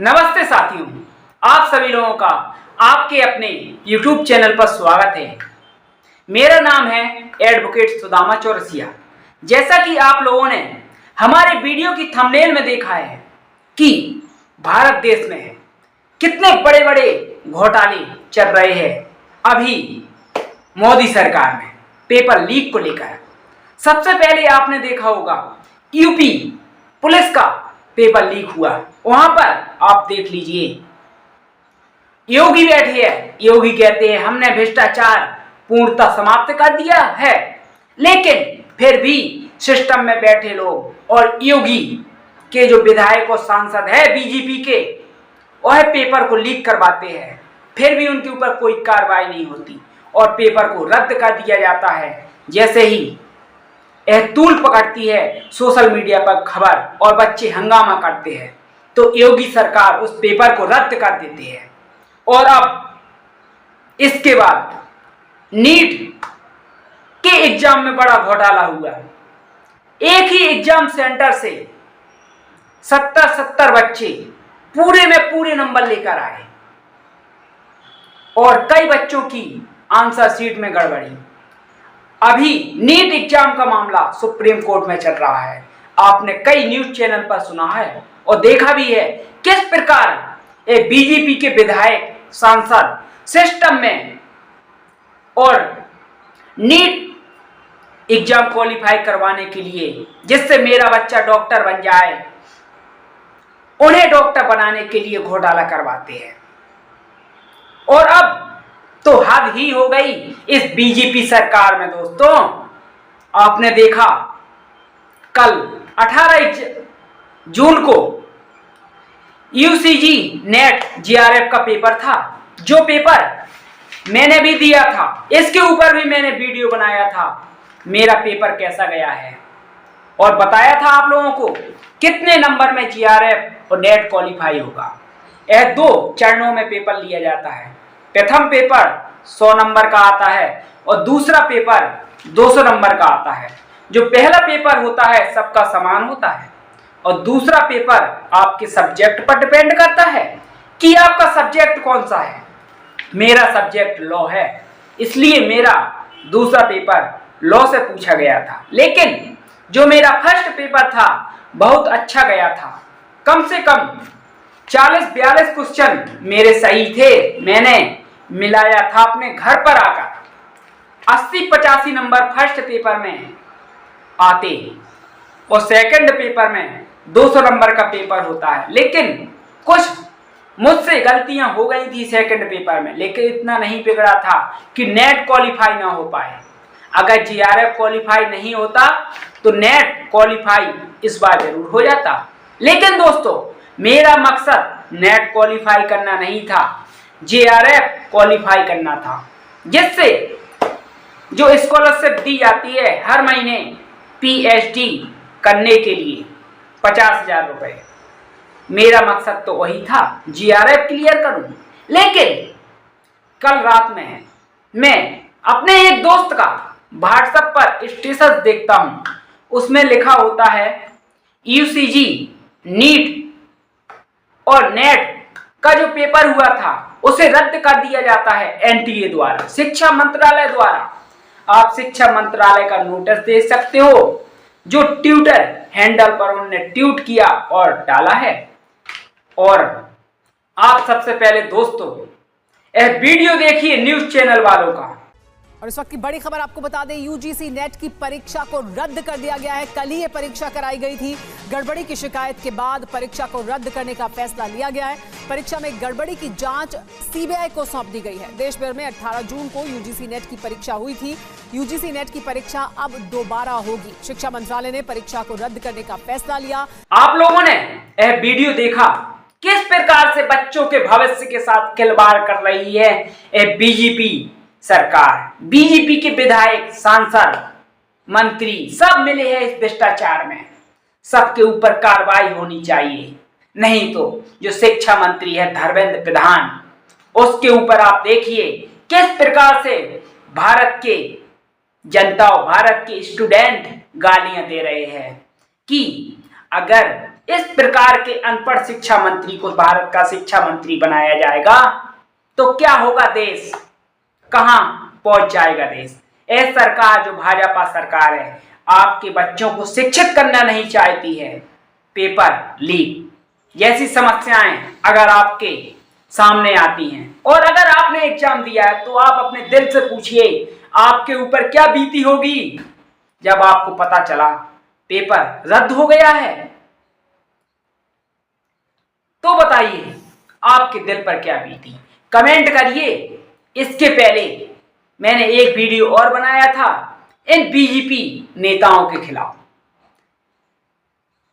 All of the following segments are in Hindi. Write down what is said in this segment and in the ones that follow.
नमस्ते साथियों, आप सभी लोगों का आपके अपने YouTube चैनल पर स्वागत है। मेरा नाम है एडवोकेट सुदामा चौरसिया। जैसा कि आप लोगों ने हमारे वीडियो की थंबनेल में देखा है कि भारत देश में कितने बड़े बड़े घोटाले चल रहे हैं अभी मोदी सरकार में पेपर लीक को लेकर। सबसे पहले आपने देखा होगा यूपी पुलिस का पेपर लीक हुआ। वहां पर आप देख लीजिए, योगी बैठे हैं। योगी कहते हैं हमने भ्रष्टाचार पूर्णतः समाप्त कर दिया है, लेकिन फिर भी सिस्टम में बैठे लोग और योगी के जो विधायक और सांसद है बीजेपी के, वह पेपर को लीक करवाते हैं। फिर भी उनके ऊपर कोई कार्रवाई नहीं होती और पेपर को रद्द कर दिया जाता है। जैसे ही यह तूल पकड़ती है सोशल मीडिया पर खबर और बच्चे हंगामा करते हैं, तो योगी सरकार उस पेपर को रद्द कर देती है। और अब इसके बाद नीट के एग्जाम में बड़ा घोटाला हुआ। एक ही एग्जाम सेंटर से 70 बच्चे पूरे में पूरे नंबर लेकर आए और कई बच्चों की आंसर शीट में गड़बड़ी। अभी नीट एग्जाम का मामला सुप्रीम कोर्ट में चल रहा है। आपने कई न्यूज चैनल पर सुना है और देखा भी है किस प्रकार एक बीजेपी के विधायक सांसद सिस्टम में और नीट एग्जाम क्वालिफाई करवाने के लिए, जिससे मेरा बच्चा डॉक्टर बन जाए, उन्हें डॉक्टर बनाने के लिए घोटाला करवाते हैं। और अब तो हद ही हो गई इस बीजेपी सरकार में। दोस्तों, आपने देखा कल 18 जून को यूजीसी नेट जीआरएफ का पेपर था, जो पेपर मैंने भी दिया था। इसके ऊपर भी मैंने वीडियो बनाया था, मेरा पेपर कैसा गया है, और बताया था आप लोगों को कितने नंबर में जीआरएफ और नेट क्वालिफाई होगा। यह 2 चरणों में पेपर लिया जाता है। प्रथम पेपर 100 नंबर का आता है और दूसरा पेपर 200 नंबर का आता है। जो पहला पेपर होता है सबका समान होता है और दूसरा पेपर आपके सब्जेक्ट पर डिपेंड करता है कि आपका सब्जेक्ट कौन सा है। मेरा सब्जेक्ट लॉ है, इसलिए मेरा दूसरा पेपर लॉ से पूछा गया था। लेकिन जो मेरा फर्स्ट पेपर था बहुत अच्छा गया था। कम से कम 40-42 क्वेश्चन मेरे सही थे। मैंने मिलाया था अपने घर पर आकर। 80-85 नंबर फर्स्ट पेपर में आते और सेकंड पेपर में 200 नंबर का पेपर होता है। लेकिन कुछ मुझसे गलतियां हो गई थी सेकंड पेपर में, लेकिन इतना नहीं बिगड़ा था कि नेट क्वालिफाई ना हो पाए। अगर जीआरएफ क्वालिफाई नहीं होता तो नेट क्वालिफाई इस बार जरूर हो जाता। लेकिन दोस्तों, मेरा मकसद नेट क्वालिफाई करना नहीं था, जीआरएफ क्वालिफाई करना था, जिससे जो स्कॉलरशिप दी जाती है हर महीने पीएचडी करने के लिए 50,000 रुपए। मेरा मकसद तो वही था, जीआरएफ क्लियर करूं। लेकिन कल रात में मैं अपने एक दोस्त का व्हाट्सएप पर स्टेटस देखता हूं, उसमें लिखा होता है यूजीसी नीट और नेट का जो पेपर हुआ था उसे रद्द कर दिया जाता है एनटीए द्वारा, शिक्षा मंत्रालय द्वारा। आप शिक्षा मंत्रालय का नोटिस दे सकते हो, जो ट्विटर हैंडल पर उन्होंने ट्वीट किया और डाला है। और आप सबसे पहले दोस्तों यह वीडियो देखिए न्यूज चैनल वालों का। और इस वक्त की बड़ी खबर आपको बता दें, यूजीसी नेट की परीक्षा को रद्द कर दिया गया है। कल ही ये परीक्षा कराई गई थी। गड़बड़ी की शिकायत के बाद परीक्षा को रद्द करने का फैसला लिया गया है। परीक्षा में गड़बड़ी की जांच सीबीआई को सौंप दी गई है। देश भर में 18 जून को यूजीसी नेट की परीक्षा हुई थी। यूजीसी नेट की परीक्षा अब दोबारा होगी। शिक्षा मंत्रालय ने परीक्षा को रद्द करने का फैसला लिया। आप लोगों ने यह वीडियो देखा किस प्रकार से बच्चों के भविष्य के साथ खिलवाड़ कर रही है बीजेपी सरकार। बीजेपी के विधायक, सांसद, मंत्री सब मिले हैं इस भ्रष्टाचार में। सबके ऊपर कार्रवाई होनी चाहिए, नहीं तो जो शिक्षा मंत्री है धर्मेंद्र प्रधान, उसके ऊपर आप देखिए किस प्रकार से भारत के जनता और भारत के स्टूडेंट गालियां दे रहे हैं कि अगर इस प्रकार के अनपढ़ शिक्षा मंत्री को भारत का शिक्षा मंत्री बनाया जाएगा तो क्या होगा देश, कहां पहुंच जाएगा देश। यह सरकार जो भाजपा सरकार है आपके बच्चों को शिक्षित करना नहीं चाहती है। पेपर लीक जैसी समस्याएं अगर आपके सामने आती हैं और अगर आपने एग्जाम दिया है तो आप अपने दिल से पूछिए आपके ऊपर क्या बीती होगी जब आपको पता चला पेपर रद्द हो गया है। तो बताइए आपके दिल पर क्या बीती, कमेंट करिए। इसके पहले मैंने एक वीडियो और बनाया था इन बीजेपी नेताओं के खिलाफ।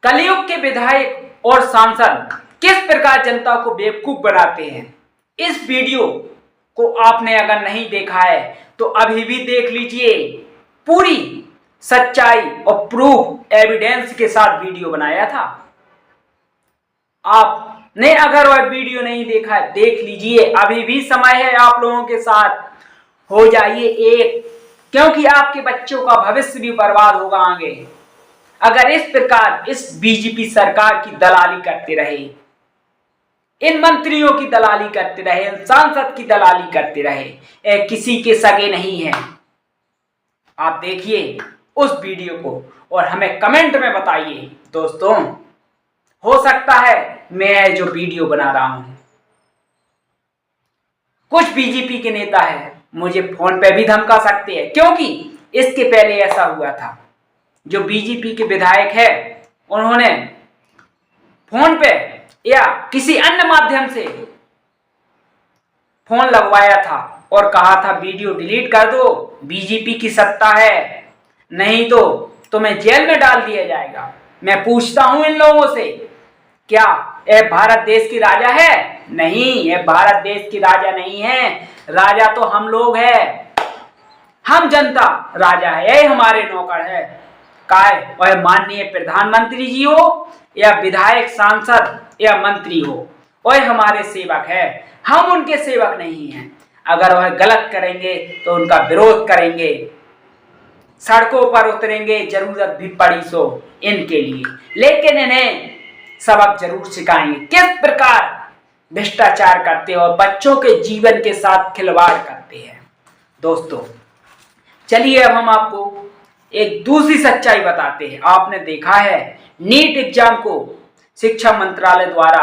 कलयुग के विधायक और सांसद किस प्रकार जनता को बेवकूफ बनाते हैं, इस वीडियो को आपने अगर नहीं देखा है तो अभी भी देख लीजिए। पूरी सच्चाई और प्रूफ एविडेंस के साथ वीडियो बनाया था। आपने अगर वह वीडियो नहीं देखा है देख लीजिए, अभी भी समय है आप लोगों के साथ हो जाइए एक, क्योंकि आपके बच्चों का भविष्य भी बर्बाद होगा आगे अगर इस प्रकार इस बीजेपी सरकार की दलाली करते रहे, इन मंत्रियों की दलाली करते रहे, इन सांसद की दलाली करते रहे, किसी के सगे नहीं है। आप देखिए उस वीडियो को और हमें कमेंट में बताइए। दोस्तों हो सकता है मैं जो वीडियो बना रहा हूं कुछ बीजेपी के नेता है मुझे फोन पे भी धमका सकते हैं, क्योंकि इसके पहले ऐसा हुआ था। जो बीजेपी के विधायक है उन्होंने फोन पे या किसी अन्य माध्यम से फोन लगवाया था और कहा था वीडियो डिलीट कर दो, बीजेपी की सत्ता है, नहीं तो तुम्हें जेल में डाल दिया जाएगा। मैं पूछता हूं इन लोगों से, क्या यह भारत देश की राजा है? नहीं, यह भारत देश की राजा नहीं है। राजा तो हम लोग हैं, हम जनता राजा है, यही हमारे नौकर है। काय वह माननीय प्रधानमंत्री जी हो या विधायक सांसद या मंत्री हो, वह हमारे सेवक है, हम उनके सेवक नहीं हैं। अगर वह गलत करेंगे तो उनका विरोध करेंगे, सड़कों पर उतरेंगे, जरूरत भी पड़ी सो इनके लिए, लेकिन इन्हें सबक जरूर सिखाएंगे किस प्रकार भ्रष्टाचार करते हैं और बच्चों के जीवन के साथ खिलवाड़ करते हैं। दोस्तों चलिए अब हम आपको एक दूसरी सच्चाई बताते हैं। आपने देखा है नीट एग्जाम को शिक्षा मंत्रालय द्वारा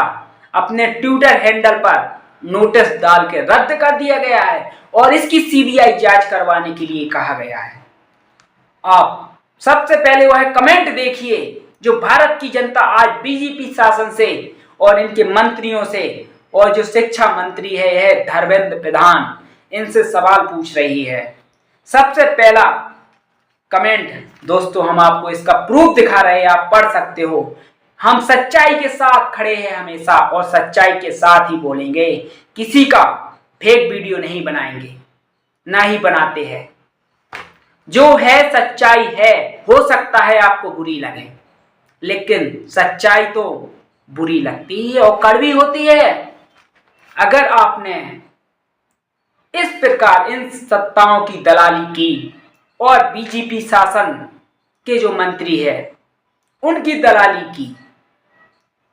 अपने ट्विटर हैंडल पर नोटिस डाल के रद्द कर दिया गया है और इसकी सीबीआई जांच करवाने के लिए कहा गया है। आप सबसे पहले वह कमेंट देखिए जो भारत की जनता आज बीजेपी शासन से और इनके मंत्रियों से और जो शिक्षा मंत्री है यह धर्मेंद्र प्रधान, इनसे सवाल पूछ रही है। सबसे पहला कमेंट दोस्तों हम आपको इसका प्रूफ दिखा रहे हैं, आप पढ़ सकते हो। हम सच्चाई के साथ खड़े हैं हमेशा और सच्चाई के साथ ही बोलेंगे, किसी का फेक वीडियो नहीं बनाएंगे, ना ही बनाते हैं। जो है सच्चाई है, हो सकता है आपको बुरी लगे लेकिन सच्चाई तो बुरी लगती है और कड़वी होती है। अगर आपने इस प्रकार इन सत्ताओं की दलाली की और बीजेपी शासन के जो मंत्री है उनकी दलाली की,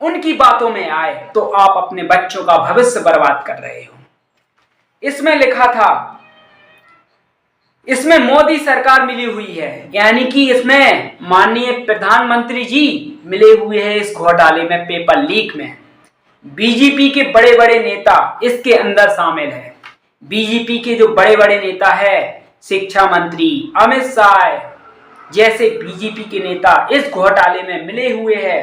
उनकी बातों में आए तो आप अपने बच्चों का भविष्य बर्बाद कर रहे हो। इसमें लिखा था, इसमें मोदी सरकार मिली हुई है, यानी कि इसमें माननीय प्रधानमंत्री जी मिले हुए हैं इस घोटाले में, पेपर लीक में। बीजेपी के बड़े बड़े नेता इसके अंदर शामिल है। बीजेपी के जो बड़े बड़े नेता है, शिक्षा मंत्री अमित शाह जैसे बीजेपी के नेता इस घोटाले में मिले हुए हैं।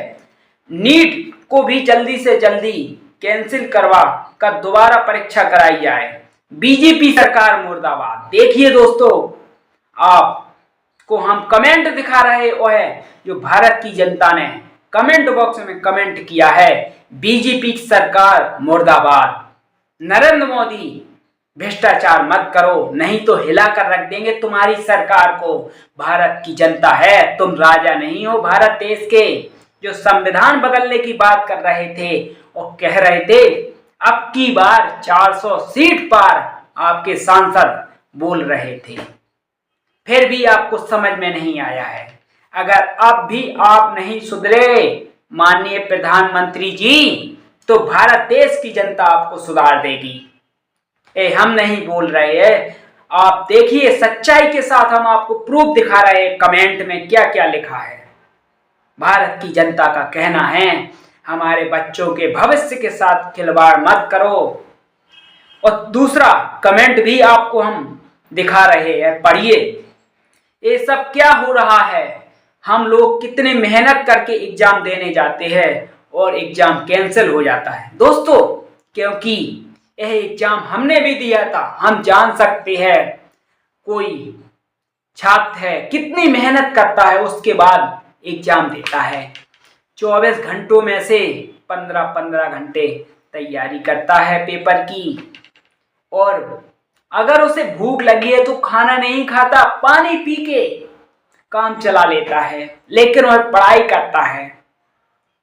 नीट को भी जल्दी से जल्दी कैंसिल करवा कर दोबारा परीक्षा कराई जाए। बीजेपी सरकार मुर्दाबाद। देखिए दोस्तों आपको हम कमेंट दिखा रहे है जो भारत की जनता ने कमेंट बॉक्स में कमेंट किया है, बीजेपी सरकार मुर्दाबाद। नरेंद्र मोदी भ्रष्टाचार मत करो, नहीं तो हिला कर रख देंगे तुम्हारी सरकार को। भारत की जनता है, तुम राजा नहीं हो भारत देश के। जो संविधान बदलने की बात कर रहे थे और कह रहे थे अब की बार 400 सीट पार, आपके सांसद बोल रहे थे, फिर भी आपको समझ में नहीं आया है। अगर अब भी आप नहीं सुधरे, माननीय प्रधानमंत्री जी, तो भारत देश की जनता आपको सुधार देगी। हम नहीं बोल रहे हैं, आप देखिए सच्चाई के साथ हम आपको प्रूफ दिखा रहे हैं। कमेंट में क्या क्या लिखा है। भारत की जनता का कहना है हमारे बच्चों के भविष्य के साथ खिलवाड़ मत करो। और दूसरा कमेंट भी आपको हम दिखा रहे हैं, पढ़िए। ये सब क्या हो रहा है? हम लोग कितने मेहनत करके एग्जाम देने जाते हैं और एग्जाम कैंसिल हो जाता है दोस्तों, क्योंकि यह एग्जाम हमने भी दिया था। हम जान सकते हैं कोई छात्र है कितनी मेहनत करता है, उसके बाद एग्जाम देता है। 24 घंटों में से 15-15 घंटे तैयारी करता है पेपर की, और अगर उसे भूख लगी है तो खाना नहीं खाता, पानी पी के काम चला लेता है, लेकिन वह पढ़ाई करता है।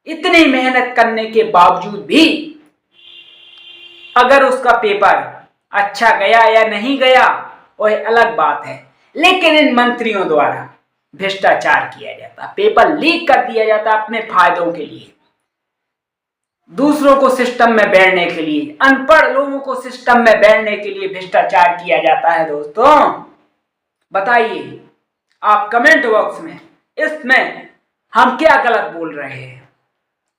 इतनी मेहनत करने के बावजूद भी अगर उसका पेपर अच्छा गया या नहीं गया वह अलग बात है, लेकिन इन मंत्रियों द्वारा भ्रष्टाचार किया जाता, पेपर लीक कर दिया जाता अपने फायदों के लिए, दूसरों को सिस्टम में बैठने के लिए, अनपढ़ लोगों को सिस्टम में बैठने के लिए भ्रष्टाचार किया जाता है। दोस्तों बताइए आप कमेंट बॉक्स में, इसमें हम क्या गलत बोल रहे हैं?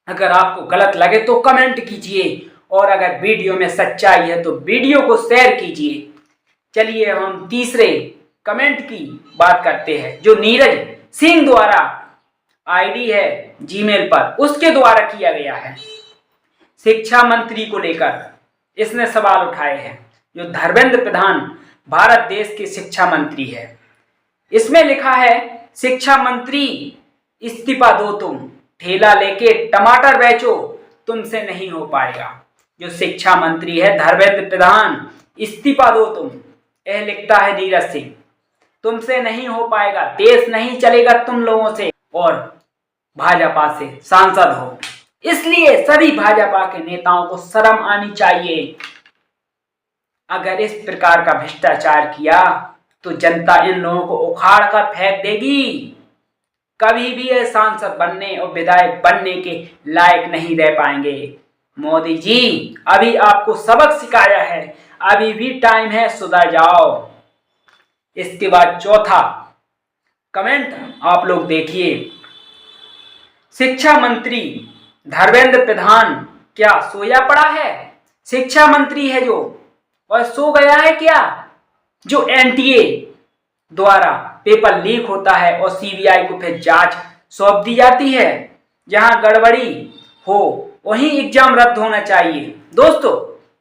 अगर आपको गलत लगे तो कमेंट कीजिए, और अगर वीडियो में सच्चाई है तो वीडियो को शेयर कीजिए। चलिए हम तीसरे कमेंट की बात करते हैं, जो नीरज सिंह द्वारा आईडी है जीमेल पर, उसके द्वारा किया गया है। शिक्षा मंत्री को लेकर इसने सवाल उठाए हैं, जो धर्मेंद्र प्रधान भारत देश के शिक्षा मंत्री है। इसमें लिखा है, शिक्षा मंत्री इस्तीफा दो, तुम ठेला लेके टमाटर बेचो, तुमसे नहीं हो पाएगा। जो शिक्षा मंत्री है धर्मेंद्र प्रधान, इस्तीफा दो तुम, यह लिखता है नीरज सिंह। तुमसे नहीं हो पाएगा, देश नहीं चलेगा तुम लोगों से, और भाजपा से सांसद हो, इसलिए सभी भाजपा के नेताओं को शर्म आनी चाहिए। अगर इस प्रकार का भ्रष्टाचार किया तो जनता इन लोगों को उखाड़ कर फेंक देगी। कभी भी ये सांसद बनने और विधायक बनने के लायक नहीं रह पाएंगे। मोदी जी अभी आपको सबक सिखाया है, अभी भी टाइम है, सुधर जाओ। इसके बाद चौथा कमेंट आप लोग देखिए, शिक्षा मंत्री धर्मेंद्र प्रधान क्या सोया पड़ा है? शिक्षा मंत्री है जो, वह सो गया है क्या? जो एनटीए द्वारा पेपर लीक होता है और सीबीआई को फिर जांच सौंप दी जाती है, जहां गड़बड़ी हो वहीं एग्जाम रद्द होना चाहिए। दोस्तों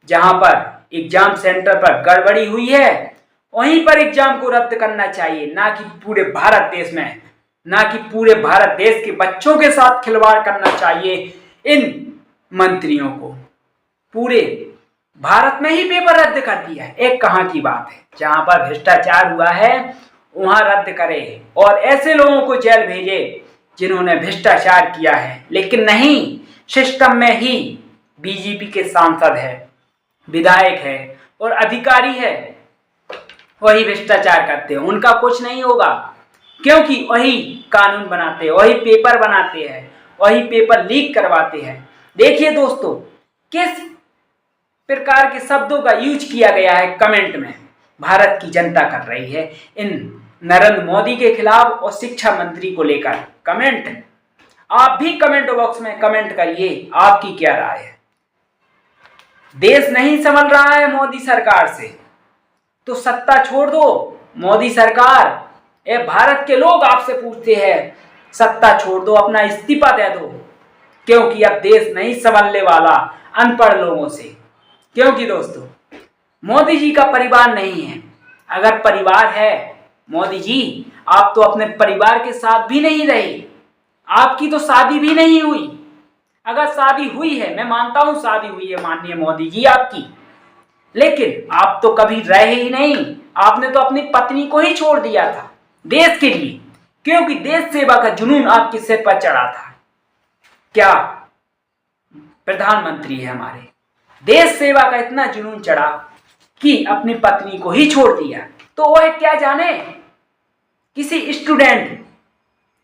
जहां पर एग्जाम सेंटर पर गड़बड़ी हुई है वहीं पर एग्जाम को रद्द करना चाहिए, ना कि पूरे भारत देश में, ना कि पूरे भारत देश के बच्चों के साथ खिलवाड़ करना चाहिए इन मंत्रियों को। पूरे भारत में ही पेपर रद्द कर दिया है, एक कहां की बात है? जहां पर भ्रष्टाचार हुआ है वहां रद्द करे और ऐसे लोगों को जेल भेजे जिन्होंने भ्रष्टाचार किया है। लेकिन नहीं, सिस्टम में ही बीजेपी के सांसद है, विधायक है और अधिकारी है, वही भ्रष्टाचार करते हैं, उनका कुछ नहीं होगा, क्योंकि वही कानून बनाते हैं, वही पेपर बनाते हैं, वही पेपर लीक करवाते हैं। देखिए दोस्तों किस प्रकार के शब्दों का यूज किया गया है कमेंट में। भारत की जनता कर रही है इन नरेंद्र मोदी के खिलाफ और शिक्षा मंत्री को लेकर कमेंट। आप भी कमेंट बॉक्स में कमेंट करिए, आपकी क्या राय है? देश नहीं संभल रहा है मोदी सरकार से तो सत्ता छोड़ दो। मोदी सरकार, ये भारत के लोग आपसे पूछते हैं, सत्ता छोड़ दो, अपना इस्तीफा दे दो, क्योंकि अब देश नहीं संभलने वाला अनपढ़ लोगों से। क्योंकि दोस्तों मोदी जी का परिवार नहीं है। अगर परिवार है, मोदी जी आप तो अपने परिवार के साथ भी नहीं रहे, आपकी तो शादी भी नहीं हुई। अगर शादी हुई है, मैं मानता हूं शादी हुई है माननीय मोदी जी आपकी, लेकिन आप तो कभी रहे ही नहीं। आपने तो अपनी पत्नी को ही छोड़ दिया था देश के लिए, क्योंकि देश सेवा का जुनून आपके सिर पर चढ़ा था। क्या प्रधानमंत्री है हमारे, देश सेवा का इतना जुनून चढ़ा कि अपनी पत्नी को ही छोड़ दिया, तो वह क्या जाने किसी स्टूडेंट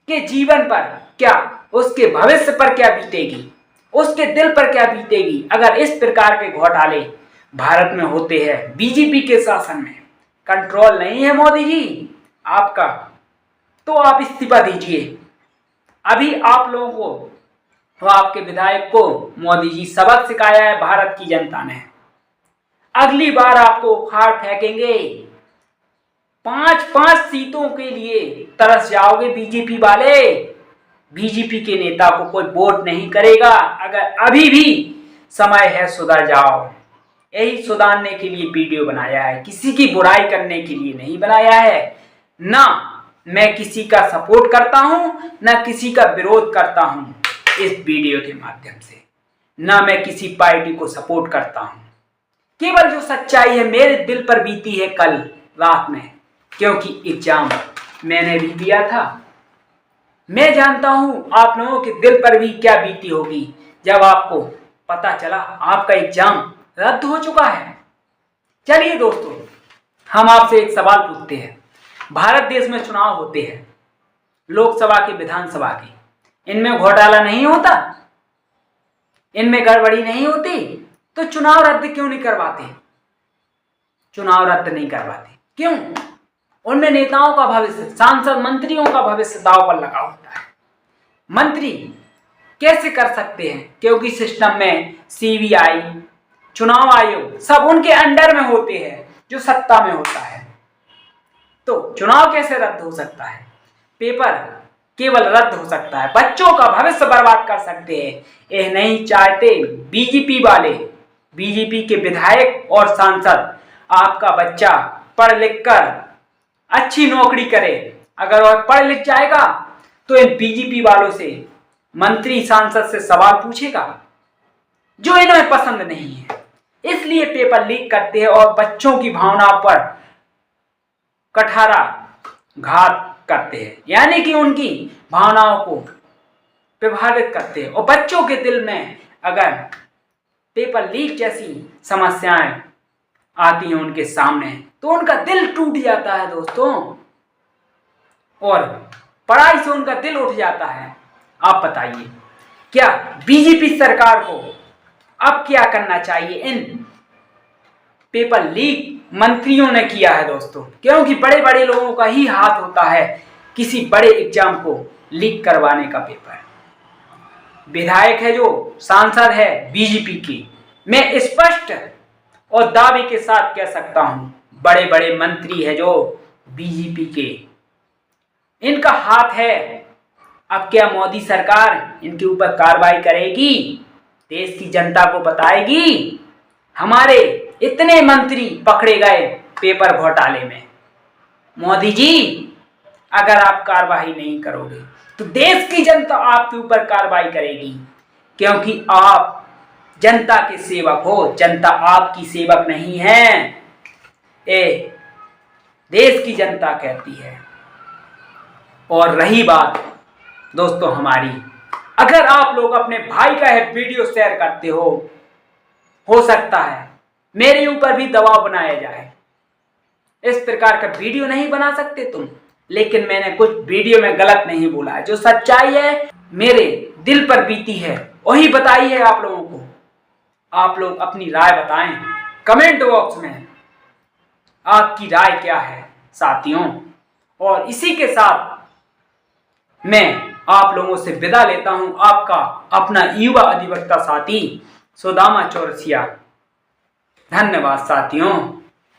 के जीवन पर क्या उसके भविष्य पर क्या बीतेगी, उसके दिल पर क्या बीतेगी अगर इस प्रकार के घोटाले भारत में होते हैं। बीजेपी के शासन में कंट्रोल नहीं है मोदी जी आपका, तो आप इस्तीफा दीजिए। अभी आप लोगों को तो आपके विधायक को मोदी जी सबक सिखाया है भारत की जनता ने। अगली बार आपको उखाड़ फेंकेंगे। 5-5 सीटों के लिए तरस जाओगे बीजेपी वाले। बीजेपी के नेता को कोई वोट नहीं करेगा। अगर अभी भी समय है सुधर जाओ। यही सुधारने के लिए वीडियो बनाया है, किसी की बुराई करने के लिए नहीं बनाया है। ना मैं किसी का सपोर्ट करता हूं, ना किसी का विरोध करता हूं इस वीडियो के माध्यम से, ना मैं किसी पार्टी को सपोर्ट करता हूं। केवल जो सच्चाई है मेरे दिल पर बीती है कल रात में, क्योंकि एग्जाम मैंने भी दिया था। मैं जानता हूं आप लोगों के दिल पर भी क्या बीती होगी जब आपको पता चला आपका एग्जाम रद्द हो चुका है। चलिए दोस्तों, हम आपसे एक सवाल पूछते हैं। भारत देश में चुनाव होते हैं, लोकसभा के, विधानसभा के, इनमें घोटाला नहीं होता, इनमें गड़बड़ी नहीं होती, तो चुनाव रद्द क्यों नहीं करवाते? चुनाव रद्द नहीं करवाते क्यों? उनमें नेताओं का भविष्य, सांसद मंत्रियों का भविष्य दांव पर लगा होता है। मंत्री कैसे कर सकते हैं? क्योंकि सिस्टम में सीबीआई, चुनाव आयोग सब उनके अंडर में होते हैं जो सत्ता में होता है। तो चुनाव कैसे रद्द हो सकता है? पेपर केवल रद्द हो सकता है, बच्चों का भविष्य बर्बाद कर सकते हैं। ये नहीं चाहते बीजेपी वाले, बीजेपी के विधायक और सांसद आपका बच्चा पढ़ लिख कर अच्छी नौकरी करे। अगर वह पढ़ लिख जाएगा तो इन बीजेपी वालों से, मंत्री सांसद से सवाल पूछेगा जो इन्हें पसंद नहीं है। इसलिए पेपर लीक करते हैं और बच्चों की भावनाओं पर कठारा घात करते हैं, यानी कि उनकी भावनाओं को प्रभावित करते हैं। और बच्चों के दिल में अगर पेपर लीक जैसी समस्याएं आती हैं उनके सामने, तो उनका दिल टूट जाता है दोस्तों, और पढ़ाई से उनका दिल उठ जाता है। आप बताइए, क्या बीजेपी सरकार को अब क्या करना चाहिए? इन पेपर लीक मंत्रियों ने किया है दोस्तों, क्योंकि बड़े बड़े लोगों का ही हाथ होता है किसी बड़े एग्जाम को लीक करवाने का। पेपर विधायक है जो सांसद है बीजेपी की, मैं स्पष्ट और दावे के साथ कह सकता हूं, बड़े बड़े मंत्री है जो बीजेपी के, इनका हाथ है। अब क्या मोदी सरकार इनके ऊपर कार्रवाई करेगी? देश की जनता को बताएगी हमारे इतने मंत्री पकड़े गए पेपर घोटाले में। मोदी जी, अगर आप कार्रवाई नहीं करोगे तो देश की जनता आपके ऊपर कार्रवाई करेगी, क्योंकि आप जनता के सेवक हो, जनता आपकी सेवक नहीं है, ये देश की जनता कहती है। और रही बात दोस्तों हमारी, अगर आप लोग अपने भाई का है वीडियो शेयर करते हो सकता है मेरे ऊपर भी दबाव बनाया जाए। इस प्रकार का वीडियो नहीं बना सकते तुम, लेकिन मैंने कुछ वीडियो में गलत नहीं बोला है। जो सच्चाई है मेरे दिल पर बीती है वही बताई है आप लोगों को। आप लोग अपनी राय बताएं कमेंट बॉक्स में, आपकी राय क्या है साथियों। और इसी के साथ मैं आप लोगों से विदा लेता हूं, आपका अपना युवा अधिवक्ता साथी सुदामा चौरसिया। धन्यवाद साथियों।